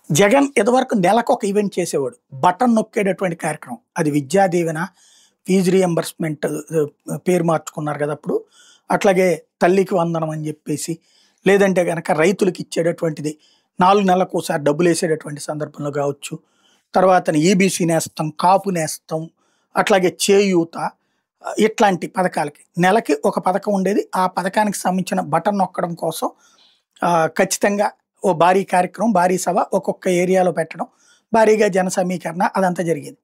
జగన్ ఇదివరకు నెలకొక ఈవెంట్ చేసేవాడు. బటన్ నొక్కేటటువంటి కార్యక్రమం. అది విద్యా దీవెన, ఫీజు రీయింబర్స్‌మెంట్ పేరు మార్చుకున్నారు కదా! అప్పుడు. అట్లాగే తల్లికి వందనం అని చెప్పేసి, లేదంటే గనక రైతులకి ఇచ్చేటటువంటిది 4 నెలలకోసారి డబ్బులేసేటటువంటి సందర్భంలో కావచ్చు. తర్వాతన ఈబీసీ నేస్తం, కాపు నేస్తం, అట్లాగే చేయూత ఇట్లాంటి పథకాలకి. నెలకి ఒక పథకం ఉండేది. ఆ పథకానికి సంబంధించిన బటన్ నొక్కడం కోసం ఖచ్చితంగా ఓ భారీ కార్యక్రమం, భారీ సభ ఒక్కొక్క ఏరియాలో పెట్టడం, భారీగా జన సమీకరణ అదంతా జరిగేది.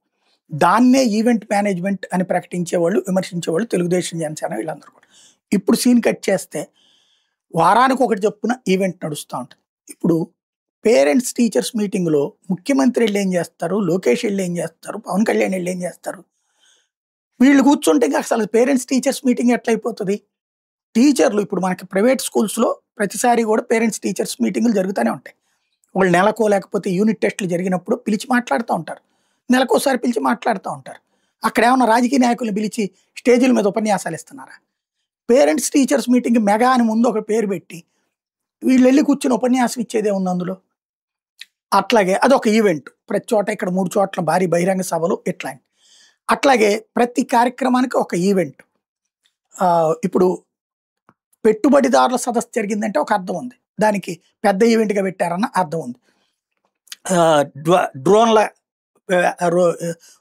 దాన్నే ఈవెంట్ మేనేజ్మెంట్ అని ప్రకటించేవాళ్ళు, విమర్శించేవాళ్ళు తెలుగుదేశం, జనసేన వీళ్ళందరూ కూడా. ఇప్పుడు సీన్ కట్ చేస్తే వారానికి ఒకటి చొప్పున ఈవెంట్ నడుస్తూ ఉంటుంది. ఇప్పుడు పేరెంట్స్ టీచర్స్ మీటింగ్‌లో ముఖ్యమంత్రి వెళ్ళి ఏం చేస్తారు, లోకేష్ వెళ్ళి ఏం చేస్తారు, పవన్ కళ్యాణ్ వెళ్ళి ఏం చేస్తారు? వీళ్ళు కూర్చుంటే అసలు పేరెంట్స్ టీచర్స్ మీటింగ్ ఎట్లయిపోతుంది? టీచర్లు ఇప్పుడు మనకి ప్రైవేట్ స్కూల్స్‌లో ప్రతిసారి కూడా పేరెంట్స్ టీచర్స్ మీటింగులు జరుగుతూనే ఉంటాయి. వాళ్ళు నెలకో లేకపోతే యూనిట్ టెస్టులు జరిగినప్పుడు పిలిచి మాట్లాడుతూ ఉంటారు. నెలకోసారి పిలిచి మాట్లాడుతూ ఉంటారు. అక్కడ ఏమన్నా రాజకీయ నాయకులను పిలిచి స్టేజీల మీద ఉపన్యాసాలు ఇస్తున్నారా? పేరెంట్స్ టీచర్స్ మీటింగ్ మెగా అని ముందు ఒక పేరు పెట్టి వీళ్ళు వెళ్ళి కూర్చొని ఉపన్యాసం ఇచ్చేదే ఉంది అందులో. అట్లాగే అదొక ఈవెంట్. ప్రతి చోట ఇక్కడ 3 చోట్ల భారీ బహిరంగ సభలు ఇట్లాంటి. అట్లాగే ప్రతి కార్యక్రమానికి ఒక ఈవెంట్. ఇప్పుడు పెట్టుబడిదారుల సదస్సు జరిగిందంటే ఒక అర్థం ఉంది. దానికి పెద్ద ఈవెంట్‌గా పెట్టారన్న అర్థం ఉంది. డ్రోన్ల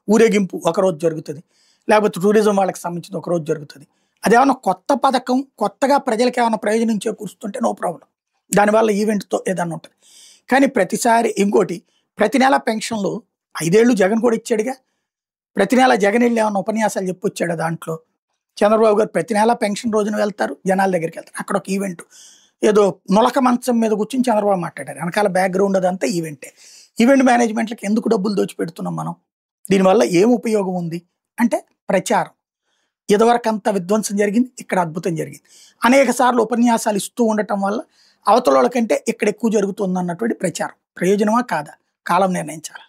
ఊరేగింపు ఒకరోజు జరుగుతుంది. లేకపోతే టూరిజం వాళ్ళకి సంబంధించింది ఒకరోజు జరుగుతుంది. అదేమన్నా కొత్త పథకం, కొత్తగా ప్రజలకు ఏమైనా ప్రయోజనం చేకూరుస్తుంటే నో ప్రాబ్లం. దానివల్ల ఈవెంట్‌తో ఏదన్నా ఉంటుంది. కానీ ప్రతిసారి ఇంకోటి, ప్రతి నెల పెన్షన్లు 5 ఏళ్ళు జగన్ కూడా ఇచ్చాడుగా. ప్రతి నెల జగన్ వెళ్ళి ఏమన్నా ఉపన్యాసాలు చెప్పొచ్చాడా దాంట్లో? చంద్రబాబు గారు ప్రతి నెల పెన్షన్ రోజున వెళ్తారు, జనాల దగ్గరికి వెళ్తారు. అక్కడ ఒక ఈవెంట్. ఏదో నులక మంచం మీద కూర్చొని చంద్రబాబు మాట్లాడారు. వెనకాల బ్యాక్‌గ్రౌండ్ అదంతా ఈవెంటే. ఈవెంట్ మేనేజ్మెంట్‌లకి ఎందుకు డబ్బులు దోచిపెడుతున్నాం మనం? దీనివల్ల ఏం ఉపయోగం ఉంది? అంటే ప్రచారం. ఇదివరకంత విధ్వంసం జరిగింది, ఇక్కడ అద్భుతం జరిగింది. అనేక సార్లు ఉపన్యాసాలు ఇస్తూ ఉండటం వల్ల అవతలోళ్ళ కంటే ఇక్కడ ఎక్కువ జరుగుతుందన్నటువంటి ప్రచారం. ప్రయోజనమా కాదా? కాలం నిర్ణయించాలి.